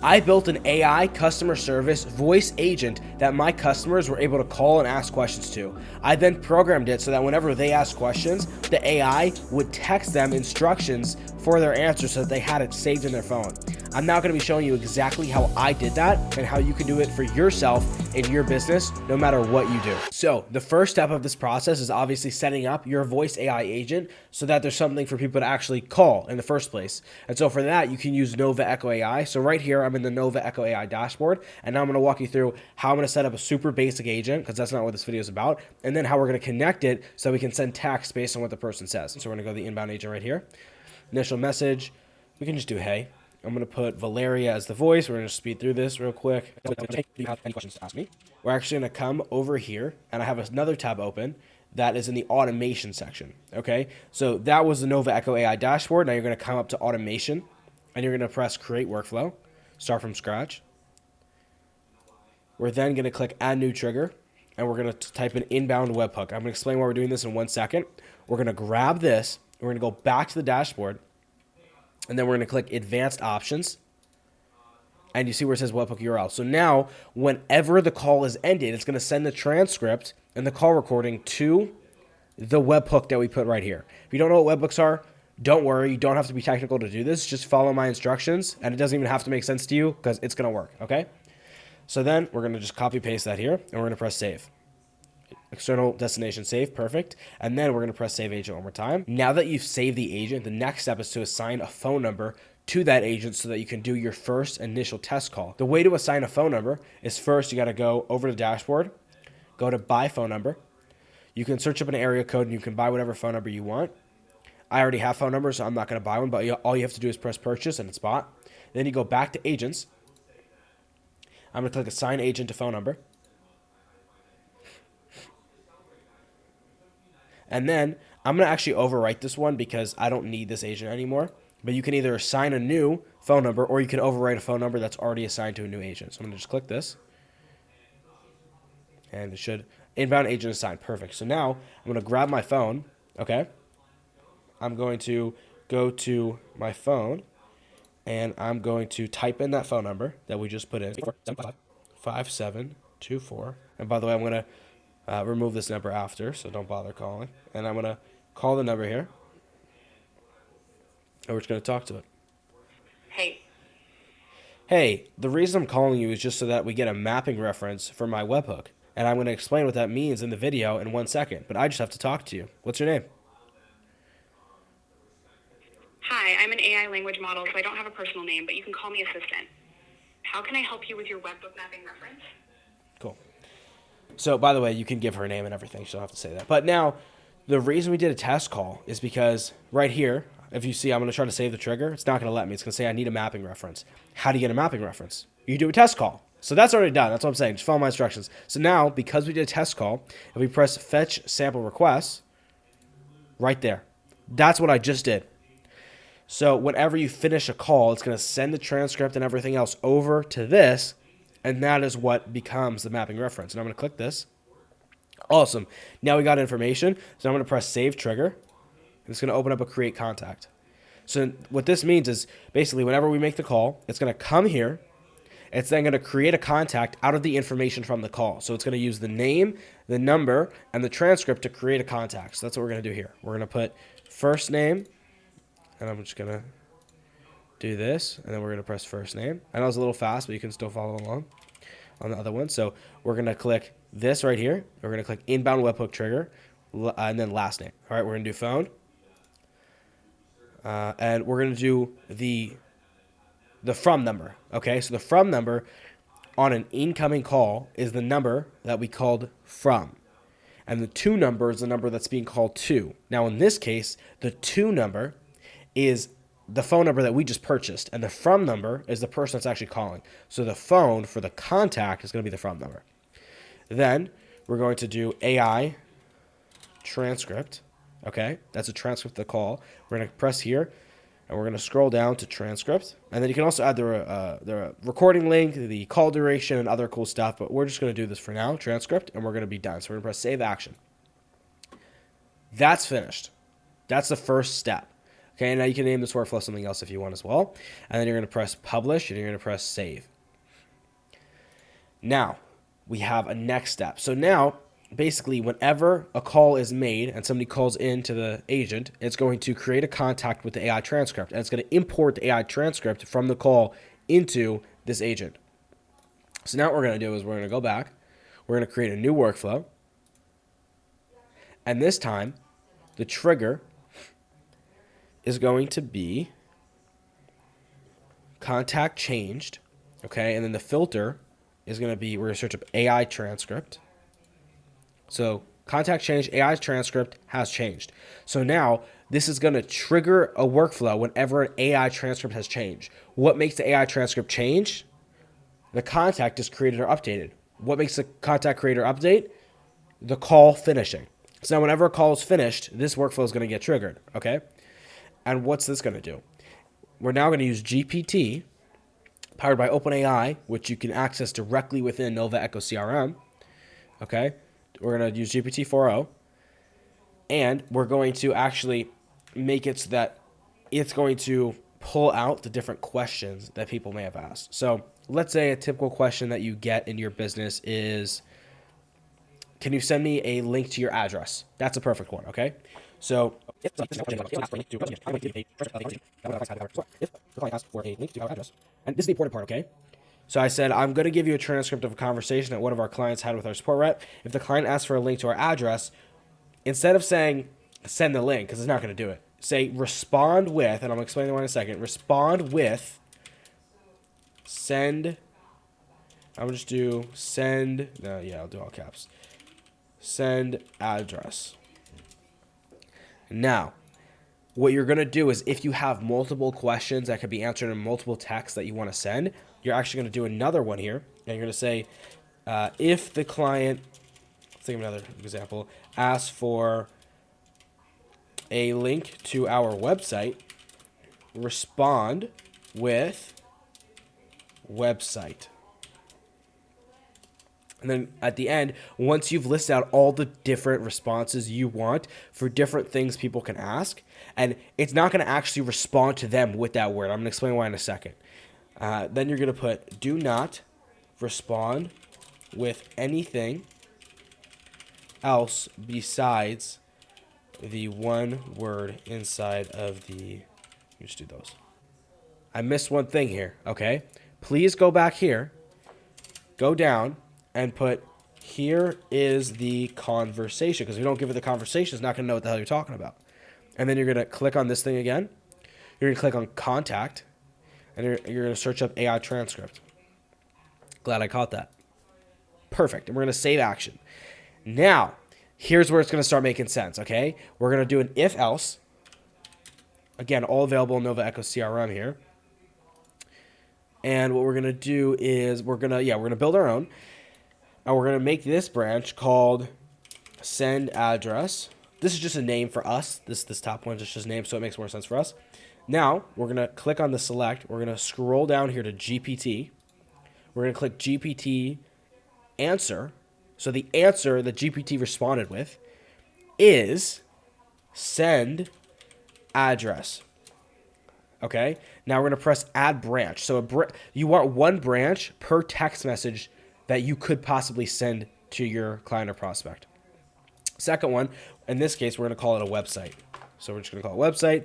I built an AI customer service voice agent that my customers were able to call and ask questions to. I then programmed it so that whenever they asked questions, the AI would text them instructions for their answers so that they had it saved in their phone. I'm now going to be showing you exactly how I did that and how you can do it for yourself in your business, no matter what you do. So the first step of this process is obviously setting up your voice AI agent so that there's something for people to actually call in the first place. And so for that, you can use Nova Echo AI. So right here, I'm in the Nova Echo AI dashboard, and now I'm going to walk you through how I'm going to set up a super basic agent, because that's not what this video is about, and then how we're going to connect it so we can send text based on what the person says. So we're going to go to the inbound agent right here. Initial message, we can just do hey. I'm going to put Valeria as the voice. We're going to speed through this real quick. Do you have any questions to ask me? We're actually going to come over here, and I have another tab open that is in the automation section. Okay, so that was the Nova Echo AI dashboard. Now you're going to come up to automation, and you're going to press create workflow, start from scratch. We're then going to click add new trigger, and we're going to type in inbound webhook. I'm going to explain why we're doing this in 1 second. We're going to grab this. We're going to go back to the dashboard. And then we're going to click advanced options. And you see where it says webhook URL. So now, whenever the call is ended, it's going to send the transcript and the call recording to the webhook that we put right here. If you don't know what webhooks are, don't worry. You don't have to be technical to do this. Just follow my instructions. And it doesn't even have to make sense to you because it's going to work. Okay? So then we're going to just copy paste that here. And we're going to press save. External destination save, perfect. And then we're going to press save agent one more time. Now that you've saved the agent, the next step is to assign a phone number to that agent so that you can do your first initial test call. The way to assign a phone number is first you got to go over to the dashboard, go to buy phone number. You can search up an area code and you can buy whatever phone number you want. I already have phone numbers, so I'm not going to buy one, but all you have to do is press purchase and it's bought. Then you go back to agents. I'm going to click assign agent to phone number. And then I'm going to actually overwrite this one because I don't need this agent anymore. But you can either assign a new phone number or you can overwrite a phone number that's already assigned to a new agent. So I'm going to just click this. And it should inbound agent assigned. Perfect. So now I'm going to grab my phone. Okay. I'm going to go to my phone and I'm going to type in that phone number that we just put in. 5724. And by the way, I'm going to remove this number after, so don't bother calling. And I'm going to call the number here. And we're just going to talk to it. Hey. Hey, the reason I'm calling you is just so that we get a mapping reference for my webhook. And I'm going to explain what that means in the video in 1 second. But I just have to talk to you. What's your name? Hi, I'm an AI language model, so I don't have a personal name, but you can call me Assistant. How can I help you with your webhook mapping reference? Cool. So, by the way, you can give her a name and everything. She don't have to say that. But now, the reason we did a test call is because right here, if you see, I'm going to try to save the trigger. It's not going to let me. It's going to say I need a mapping reference. How do you get a mapping reference? You do a test call. So that's already done. That's what I'm saying. Just follow my instructions. So now, because we did a test call, if we press fetch sample requests, right there. That's what I just did. So whenever you finish a call, it's going to send the transcript and everything else over to this. And that is what becomes the mapping reference. And I'm going to click this. Awesome. Now we got information. So I'm going to press save trigger. It's going to open up a create contact. So what this means is basically whenever we make the call, it's going to come here. It's then going to create a contact out of the information from the call. So it's going to use the name, the number, and the transcript to create a contact. So that's what we're going to do here. We're going to put first name. And I'm just going to do this, and then we're going to press first name. I know it's a little fast, but you can still follow along on the other one. So we're going to click this right here. We're going to click inbound webhook trigger, and then last name. All right, we're going to do phone. And we're going to do the from number. Okay, so the from number on an incoming call is the number that we called from. And the to number is the number that's being called to. Now, in this case, the to number is the phone number that we just purchased, and the from number is the person that's actually calling. So the phone for the contact is going to be the from number. Then we're going to do AI transcript. Okay, that's a transcript of the call. We're going to press here, and we're going to scroll down to transcript. And then you can also add the recording link, the call duration, and other cool stuff. But we're just going to do this for now, transcript, and we're going to be done. So we're going to press save action. That's finished. That's the first step. Okay, now you can name this workflow something else if you want as well. And then you're going to press publish and you're going to press save. Now, we have a next step. So now, basically, whenever a call is made and somebody calls in to the agent, it's going to create a contact with the AI transcript. And it's going to import the AI transcript from the call into this agent. So now what we're going to do is we're going to go back. We're going to create a new workflow. And this time, the trigger is going to be contact changed. Okay, and then the filter is going to be, we're going to search up AI transcript. So contact change, AI transcript has changed. So now this is going to trigger a workflow whenever an AI transcript has changed. What makes the AI transcript change? The contact is created or updated. What makes the contact creator update? The call finishing. So now whenever a call is finished, this workflow is going to get triggered, okay? And what's this going to do? We're now going to use GPT, powered by OpenAI, which you can access directly within Nova Echo CRM, okay? We're going to use GPT 4.0, and we're going to actually make it so that it's going to pull out the different questions that people may have asked. So let's say a typical question that you get in your business is, can you send me a link to your address? That's a perfect one, okay? So if the client asks for a link to our address, and this is the important part, okay? So I said, I'm going to give you a transcript of a conversation that one of our clients had with our support rep. If the client asks for a link to our address, instead of saying send the link, because it's not going to do it, say respond with, and I'm going to explain why in a second, respond with send, I'm going to just do send, no, yeah, I'll do all caps, send address. Now, what you're going to do is if you have multiple questions that could be answered in multiple texts that you want to send, you're actually going to do another one here. And you're going to say, if the client, let's think of another example, asks for a link to our website, respond with website. And then at the end, once you've listed out all the different responses you want for different things people can ask, and it's not going to actually respond to them with that word. I'm going to explain why in a second. Then you're going to put, do not respond with anything else besides the one word inside of the, let me just do those. I missed one thing here, okay? Please go back here, go down, and put, here is the conversation, because if you don't give it the conversation, it's not going to know what the hell you're talking about. And then you're going to click on this thing again. You're going to click on contact, and you're going to search up AI transcript. Glad I caught that. Perfect. And we're going to save action. Now, here's where it's going to start making sense, okay? We're going to do an if-else. Again, all available in Nova Echo CRM here. And what we're going to do is we're going to build our own. And we're going to make this branch called send address. This is just a name for us. This top one is just a name, so it makes more sense for us. Now, we're going to click on the select. We're going to scroll down here to GPT. We're going to click GPT answer. So the answer that GPT responded with is send address. Okay? Now we're going to press add branch. So you want one branch per text message that you could possibly send to your client or prospect. Second one, in this case, we're going to call it a website. So we're just going to call it website.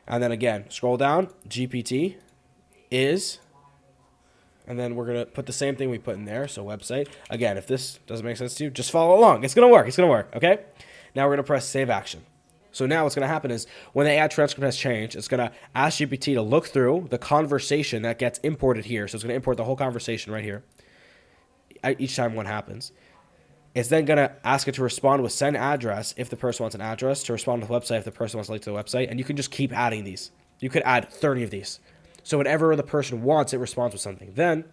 And then again, scroll down, GPT is, and then we're going to put the same thing we put in there. So website. Again, if this doesn't make sense to you, just follow along. It's going to work. It's going to work. Okay? Now we're going to press save action. So now what's going to happen is when the AI transcript has changed, it's going to ask GPT to look through the conversation that gets imported here. So it's going to import the whole conversation right here each time one happens. It's then going to ask it to respond with send address if the person wants an address, to respond with website if the person wants a link to the website, and you can just keep adding these. You could add 30 of these. So whenever the person wants, it responds with something. Then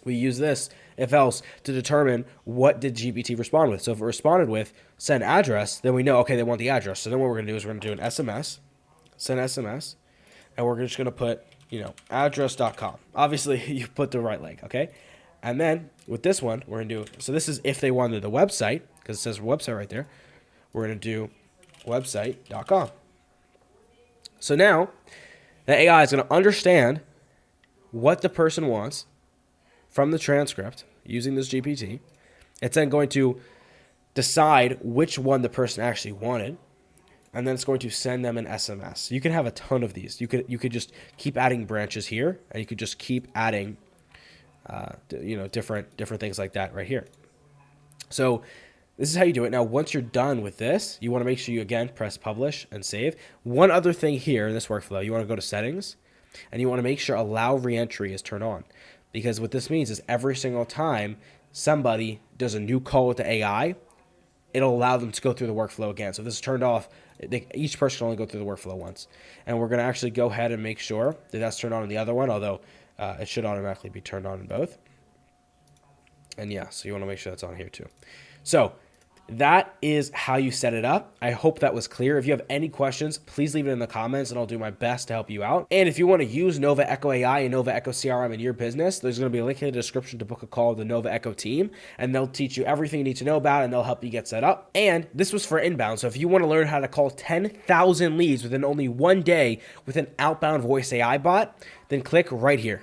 we use this if else to determine what did GPT respond with. So if it responded with send address, then we know, okay, they want the address. So then what we're going to do is we're going to do an SMS, send SMS, and we're just going to put, address.com. Obviously, you put the right link, okay? And then with this one, we're going to do, so this is if they wanted the website, because it says website right there. We're going to do website.com. So now the AI is going to understand what the person wants from the transcript using this GPT. It's then going to decide which one the person actually wanted, and then it's going to send them an SMS. You can have a ton of these. You could just keep adding branches here, and you could just keep adding, different things like that right here. So this is how you do it. Now, once you're done with this, you want to make sure you, again, press publish and save. One other thing here in this workflow, you want to go to settings, and you want to make sure allow reentry is turned on. Because what this means is every single time somebody does a new call with the AI, it'll allow them to go through the workflow again. So if this is turned off, each person can only go through the workflow once. And we're going to actually go ahead and make sure that that's turned on in the other one, although it should automatically be turned on in both. And yeah, so you want to make sure that's on here too. So that is how you set it up. I hope that was clear. If you have any questions, please leave it in the comments and I'll do my best to help you out. And if you want to use Nova Echo AI and Nova Echo CRM in your business, there's going to be a link in the description to book a call with the Nova Echo team, and they'll teach you everything you need to know about it, and they'll help you get set up. And this was for inbound. So if you want to learn how to call 10,000 leads within only one day with an outbound voice AI bot, then click right here.